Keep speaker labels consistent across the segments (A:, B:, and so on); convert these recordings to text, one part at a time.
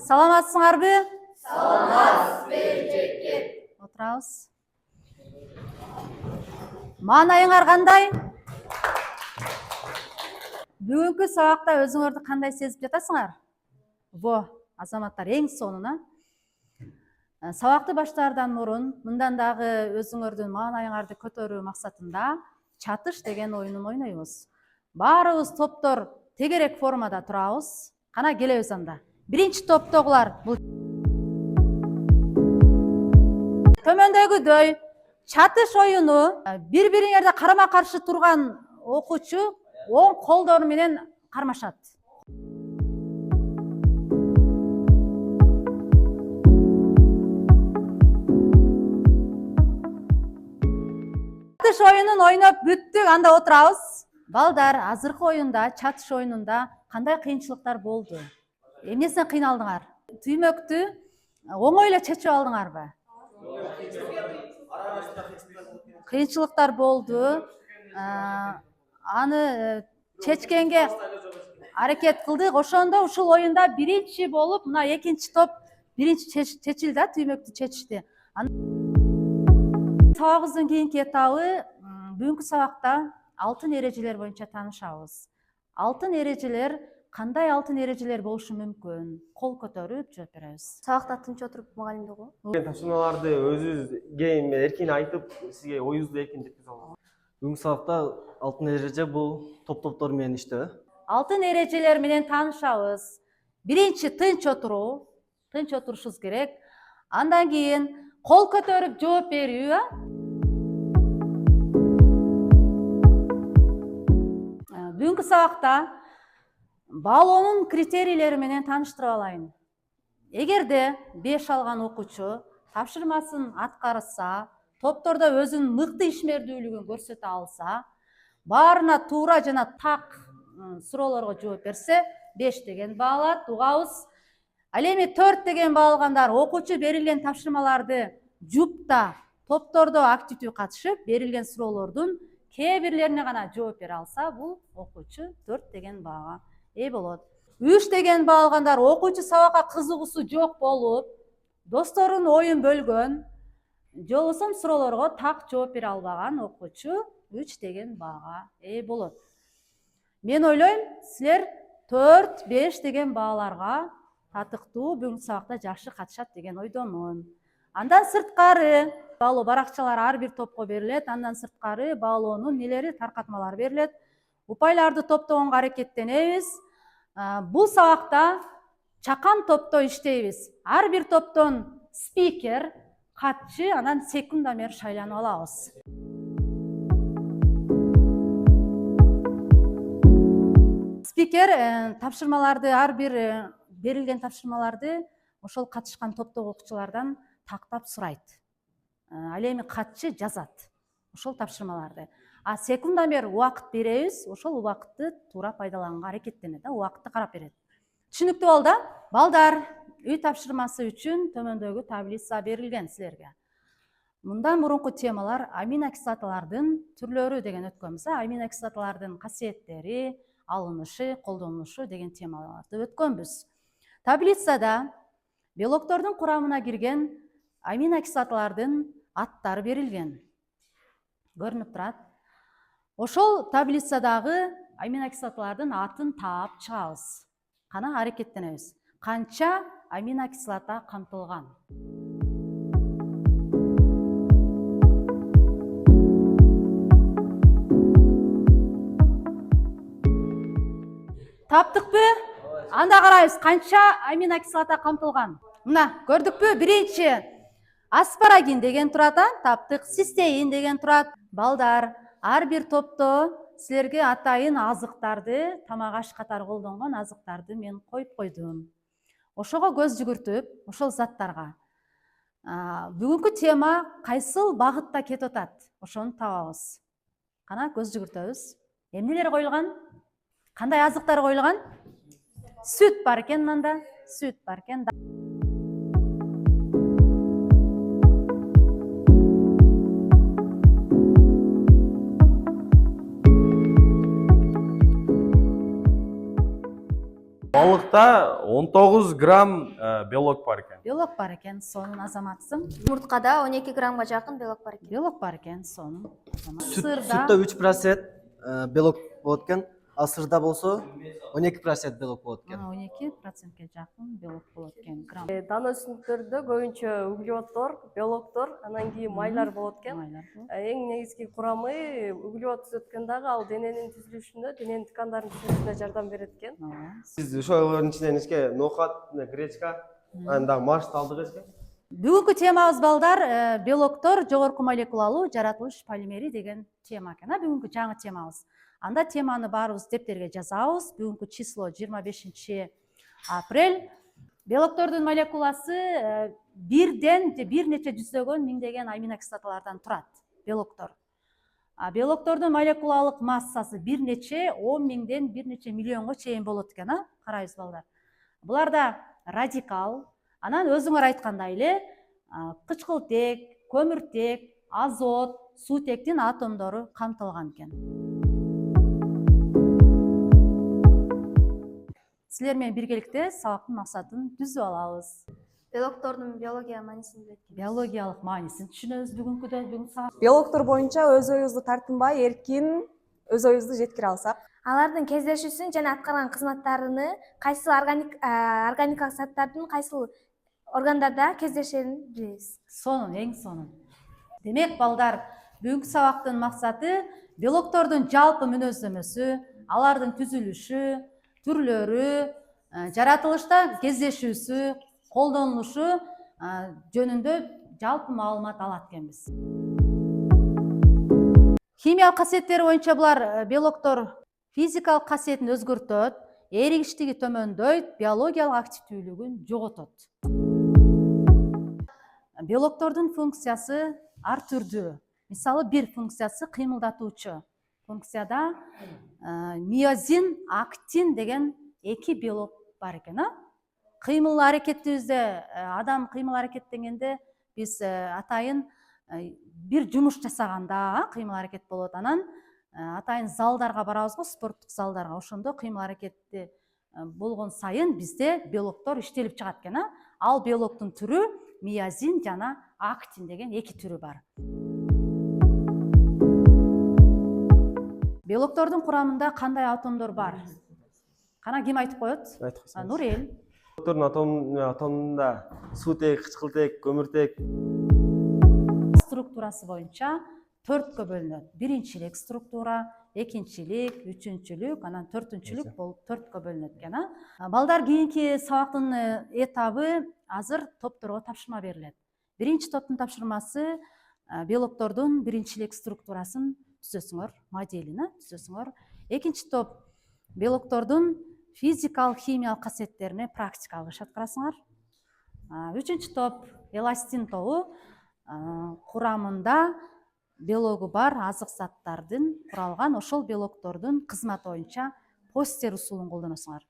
A: Саламатсыңарбы?
B: Саламатсыз берекет.
A: Отурабыз. Маанайыңар кандай? Бүгүнкү сабакта өзүңөрдү кандай сезип жатасыңар? Азаматтар эң сонуна. Сабакты баштаардан мурун мындан дагы өзүңөрдүн маанайыңарды көтөрүү максатында чатыш деген оюнун ойнойбуз. Баарыбыз топтор тегерек формада турабыз. Кана келебиз анда. Биринчи топтогулар бул төмөндөгүдөй чатыш оюну бири-бириңерди карама-каршы турган окуучу оң колдору менен кармашат. Чатыш оюнун ойноп бүттүк, анда отурабыз. Балдар, азыркы оюнда, чатыш оюнунда кандай кыйынчылыктар болду? Эмнесинен кыйналдыңар? Түймөктү оңой эле чечип алдыңарбы? Кыйынчылыктар болду. Аны чечкенге аракет кылдык. Ошондо ушул оюнда биринчи болуп, мына экинчи топ биринчи чечилди да, түймөктү чечишти. Сабагыбыздын кийинки этабы бүгүнкү сабакта алтын эрежелер боюнча таанышабыз. Алтын эрежелер кандай алтын эрежелер болушу мүмкүн? Кол көтөрүп жооп беребиз.
B: Сабакта тынч отуруп мугалимди угуу.
C: Тапшырмаларды өзүңүз эркин айтып, сизге оюңузду эркин жеткизе аласыз. Бүгүнкү сабакта алтын эреже бул топтор менен иштөө.
A: Алтын эрежелер менен таанышабыз. Биринчи тынч отуруу, тынч отурушубуз керек. Андан кийин кол көтөрүп жооп берүү. Бүгүнкү сабакта баалоонун критерийлери менен тааныштырып алайын. Эгерде 5 алган окуучу тапшырмасын аткарса, топтордо өзүнүн мыкты ишмердүүлүгүн көрсөтө алса, баарына туура жана так суроолорго жооп берсе, 5 деген баа алат, угабыз. Ал эми 4 деген баа алгандар окуучу берилген тапшырмаларды жупта, топтордо активдүү катышып, берилген суроолордун кээ бирлерине гана жооп бере алса, бул окуучу 4 деген баага ээ болот. 3 деген баа алгандар окуучу сабакка кызыгуусу жок болуп, досторунун оюн бөлгөн, же болбосо суроолорго так жооп бере албаган окуучу 3 деген баага ээ болот. Мен ойлойм, силер 4-5 деген бааларга татыктуу бүгүнкү сабакта жакшы катышат деген ойдомун. Андан сырткары баалоо баракчалары ар бир топко берилет, андан сырткары баалоонун нелери, таркатмалары берилет. Упайларды топтогонго аракеттенебиз. Бул сабакта чакан топто иштейбиз. Ар бир топтон спикер, катчы, анан секундомер шайланып алабыз. Спикер тапшырмаларды, ар бир берилген тапшырмаларды ошол катышкан топтогу окуучулардан тактап сурайт. Ал эми катчы жазат ошол тапшырмаларды. А секундомер убакыт беребиз, ошол убакытты туура пайдаланганга аракеттенет, убакытты карап берет. Түшүнүктүү болду да? Балдар, үй тапшырмасы үчүн төмөндөгү таблица берилген силерге. Мындан мурунку темалар аминокислоталардын түрлөрү деген өткөнбүз. Аминокислоталардын касиеттери, алынышы, колдонулушу деген темаларды өткөнбүз. Таблицада белоктордун курамына кирген аминокислоталардын аттары берилген. Көрүнүп турат. Ошол таблицадагы аминокислоталардын атын таап чыгабыз. Кана аракеттенебиз. Канча аминокислота камтылган? Таптыкпы? Анда карайбыз, канча аминокислота камтылган? Мына, көрдүкпү? Биринчи аспарагин деген турат, таптык, цистеин деген турат. Балдар, ар бир топто силерге атайын азыктарды, тамак аш катары колдонгон азыктарды мен коюп койдум. Ошого көз жүгүртүп, ошол заттарга. Бүгүнкү тема кайсыл багытта кетип атат? Ошону табабыз. Кана көз жүгүртөбүз. Эмнелер коюлган? Кандай азыктар коюлган? Сүт бар экен мында, сүт бар экен.
D: Балықта 19 грамм белок бар екен.
A: Белок бар екен, сонун азаматсың.
B: Жұмыртқада 12 граммға жақын белок бар екен.
A: Белок бар екен, сонун.
C: Сүтте 3% белок болот экен, а сырда болсо 12% белок болот экен.
A: 12%ке жақын белок болот экен, грамм.
E: Дана өсімдіктерде көбінше углеводтор, белоктор, анан кейін майлар болот экен.
A: Майлар болот.
E: Эң негизги курамы углевод түзөткөн дагы ал дененин түзүлүшүнө, дененин ткандарын түзүлүшүнө жардам берет экен.
C: Биз ошолордун ичинен эске нохат, гречка, анан дагы маршты алдык эске.
A: Бүгүнкү темабыз балдар белоктор жогорку молекулалуу жаратылыш полимери деген тема экен. Бүгүнкү жаңы темабыз. Анда теманы баарыбыз дептерге жазабыз. Бүгүнкү число 25 апрель. Белоктордун молекуласы бирден же бир нече жүздөгөн миңдеген аминокислоталардан турат. Белоктор. Белоктордун молекулалык массасы бир нече 10 миңден бир нече миллионго чейин болот экен, карайбыз балдар. Буларда радикал, анан өзүңөр айткандай эле кычкылтек, көмүртек, азот, суутектин атомдору камтылган экен. Силер менен биргеликте сабактын максатын түзүп алабыз.
B: Белоктордун биология маанисин билет.
A: Биологиялык маанисин түшүнөбүз бүгүн сабак.
F: Белоктор боюнча өз оюбузду тартынбай, эркин өз оюбузду жеткире алсак.
B: Алардын кездешүүсүн жана аткарган кызматтарыны кайсыл органикалык заттардын кайсыл органдарда кездешерин билебиз.
A: Сонун, эң сонун. Демек балдар, бүгүнкү сабактын максаты белоктордун жалпы мүнөздөмөсү, алардын түзүлүшү, түрлөрү, жаратылышта кездешүүсү, колдонулушу жөнүндө жалпы маалымат алат экенбиз. Химиялык касиеттери боюнча булар белоктор физикалык касиетин өзгөртөт, эригиштиги төмөндөйт, биологиялык активдүүлүгүн жоготот. Белоктордун функциясы ар түрдүү. Мисалы, бир функциясы кыймылдатуучу. Функцияда миозин, актин деген эки белок бар экен. Кыймыл аракетибизде адам кыймыл аракеттенгенде биз атайын бир жумуш жасаганда кыймыл аракет болот. Анан атайын залдарга барабыз го, спорттук залдарга. Ошондо кыймыл аракетти болгон сайын бизде белоктор иштелип чыгат экен. Ал белоктун түрү миозин жана актин деген эки түрү бар. Белоктордун курамында кандай атомдор бар? Кана ким айтып коет? Нурел.
C: Белоктордун атомунда суутек, кычкылтек, көмүртек.
A: Структурасы боюнча 4кө бөлүнөт. Биринчилик структура, экинчилик, үчүнчүлүк, анан төртүнчүлүк болуп 4кө бөлүнөт экен. Балдар, кийинки сабактын этабы азыр топторго тапшырма берилет. Биринчи топтун тапшырмасы белоктордун биринчилик структурасын түзөсүңөр, моделин түзөсүңөр. Экинчи топ белоктордун физикалык, химиялык касиеттерине практикалык иш аткарасыңар. Үчүнчү топ эластин тобу курамында белогу бар азык заттардын куралган ошол белоктордун кызматы боюнча постер усулун колдоносуңар.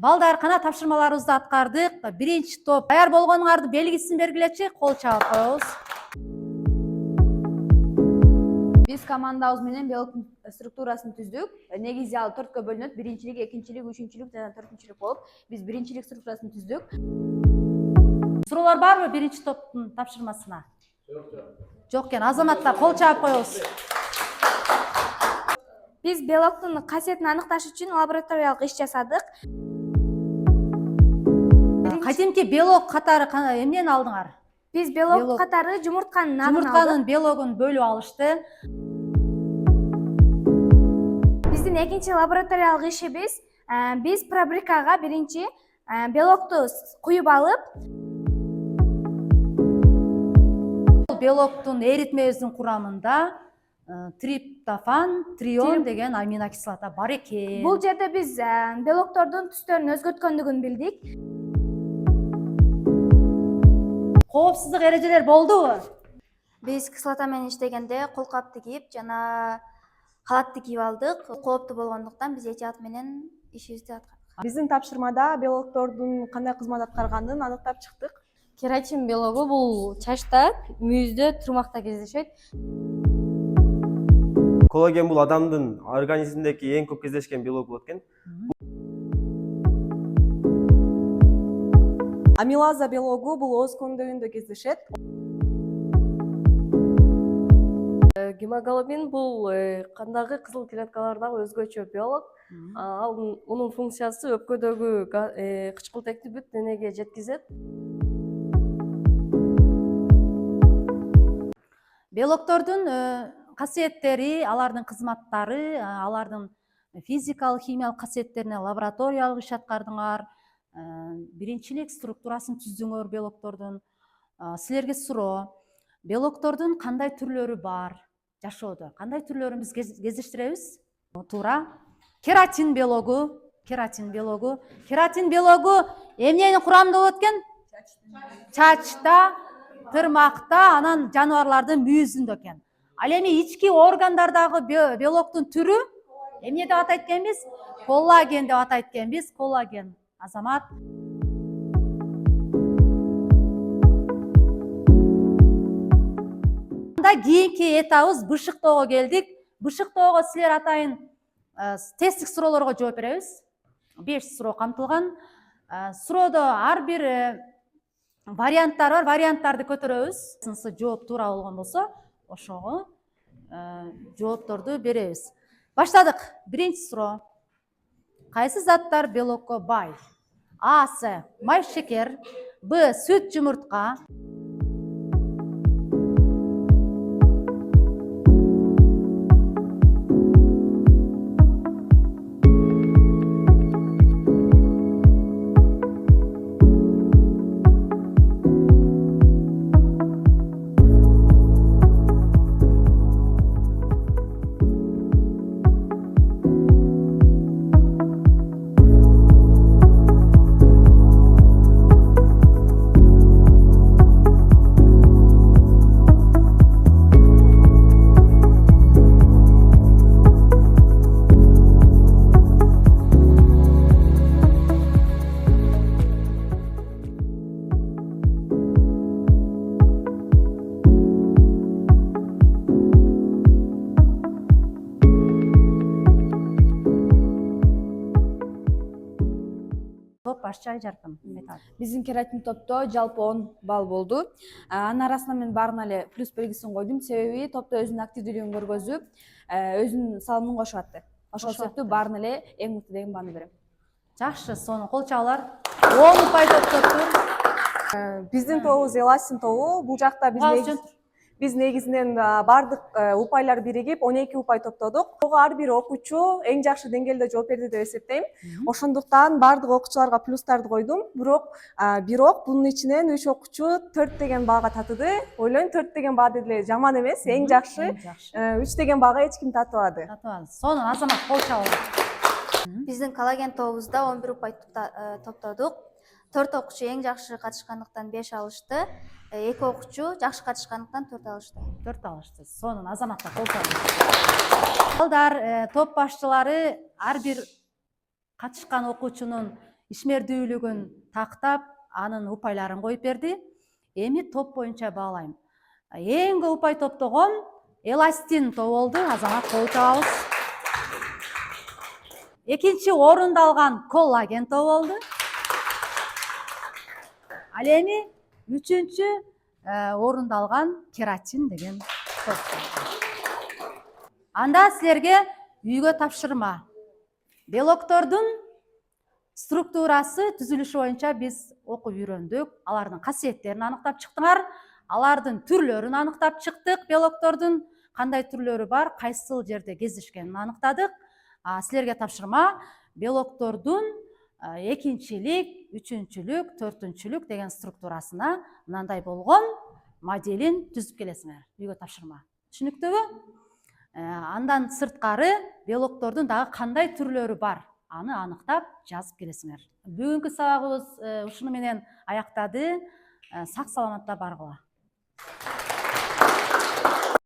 A: Балдар, кана тапшырмаларыбызды аткардык. Биринчи топ даяр болгонуңарды белгисин бергилечи, кол чабып коебуз.
G: Биз командабыз менен белоктун структурасын түздүк. Негизи ал 4кө бөлүнөт. Биринчилик, экинчилик, үчүнчүлүк жана төртүнчүлүк болуп, биз биринчилик структурасын түздүк.
A: Суроолор барбы биринчи топтун тапшырмасына? Жок экен. Азаматтар, кол чабып коебуз.
B: Биз белоктун касиетин аныкташ үчүн лабораториялык иш жасадык.
A: Кадимки белок катары эмнени алдыңар?
B: Биз белок катары жумуртканын атын алдык.
A: Жумуртканын белогун бөлүп алышты.
B: Биздин экинчи лабораториялык ишибиз биз фабрикага биринчи белокту куюп алып,
A: белоктун эритмебиздин курамында триптофан, трион деген аминокислота бар экен.
B: бул жерде биз белоктордун түстөрүн өзгөрткөндүгүн билдик.
A: коопсуздук эрежелери болдубу?
B: Биз кислота менен иштегенде колкапты кийип жана халатты кийип алдык. Кооптуу болгондуктан биз этият менен ишибизди аткардык.
F: Биздин тапшырмада белоктордун кандай кызмат аткарганын аныктап чыктык.
E: Кератин белогу бул чачта, мүйүздө, тырмакта кездешет.
C: Коллаген бул адамдын организминдеги эң көп кездешкен белок болот экен.
F: Амилаза белогу бул ооз көңдөйүндө кездешет.
E: Гемоглобин бул кандагы кызыл клеткалардагы өзгөчө белок. Мунун функциясы өпкөдөгү кычкылтекти бүт денеге жеткизет.
A: Белоктордун касиеттери, алардын кызматтары, алардын физикалык, химиялык касиеттерине лабораториялык иш аткардыңар, биринчилик структурасын түздүңөр белоктордун. Силерге суроо, белоктордун кандай түрлөрү бар жашоодо? Кандай түрлөрүн биз кездештиребиз? Туура. Кератин белогу, кератин белогу эмненин курамында болот экен? Чачта, тырмакта, анан жаныбарлардын мүйүзүндө экен. Ал эми ички органдардагы белоктун түрү эмне деп атайт экенбиз? Коллаген деп атайт экенбиз. Коллаген. Азамат. Анда кийинки этабыбыз бышыктоого келдик. Бышыктоого силер атайын тесттик суроолорго жооп беребиз. 5 суроо камтылган. Суроодо ар бир варианттар бар. Варианттарды көтөрөбүз. Жооп туура болгон болсо, ошого жоопторду беребиз. Баштадык. Биринчи суроо. Кайсы заттар белокко бай? А-сы май шекер, Б сүт жумуртка, башчы Жаркын.
G: Биздин кератин топто жалпы 10 балл болду. Анын арасында мен баарына эле плюс белгисин койдум. Себеби топто өзүнүн активдүүлүгүн көргөзүп, өзүнүн салымын кошуп атты. Ошол себептүү баарына эле эң мыкты деген бааны берем.
A: Жакшы, сону кол чабуулар. 10 упай топтоптур.
F: Биздин тобубуз Эластин тобу. Бул жакта биз негизинен бардык упайлар биригип 12 упай топтодук. Ар бир окуучу эң жакшы деңгээлде жооп берди деп эсептейм. Ошондуктан бардык окуучуларга плюстарды койдум. Бирок бунун ичинен 3 окуучу 4 деген баага татыды. Ойлойм 4 деген баа деле жаман эмес, эң жакшы. 3 деген баага эч ким татыбады.
A: Сону Азамат кол чабуулар.
B: Биздин коллаген тобубузда 11 упай топтодук. 4 окуучу эң жакшы катышкандыктан 5 алышты. 2 окуучу жакшы катышкандыктан 4 алышты.
A: 4 алышты. Сонун Азаматка кол чабуулар. Балдар, топ башчылары ар бир катышкан окуучунун ишмердүүлүгүн тактап, анын упайларын коюп берди. Эми топ боюнча баалайм. Эң көп упай топтогон Эластин тобу болду. Азамат кол чабабыз. Экинчи орунду алган коллаген тобу болду. Ал эми үчүнчү орунду алган кератин деген топ. Анда силерге үйгө тапшырма. Белоктордун структурасы, түзүлүшү боюнча биз окуп үйрөндүк. Алардын касиеттерин аныктап чыктыңар. Алардын түрлөрүн аныктап чыктык. Белоктордун кандай түрлөрү бар, кайсыл жерде кездешкенин аныктадык. Силерге тапшырма белоктордун экинчилик, үчүнчүлүк, төртүнчүлүк деген структурасына мындай болгон моделин түзүп келесиңер. Үйгө тапшырма. Түшүнүктүүбү? Андан сырткары белоктордун дагы кандай түрлөрү бар, аны аныктап жазып келесиңер. Бүгүнкү сабагыбыз ушуну менен аяктады. сак саламатта баргыла.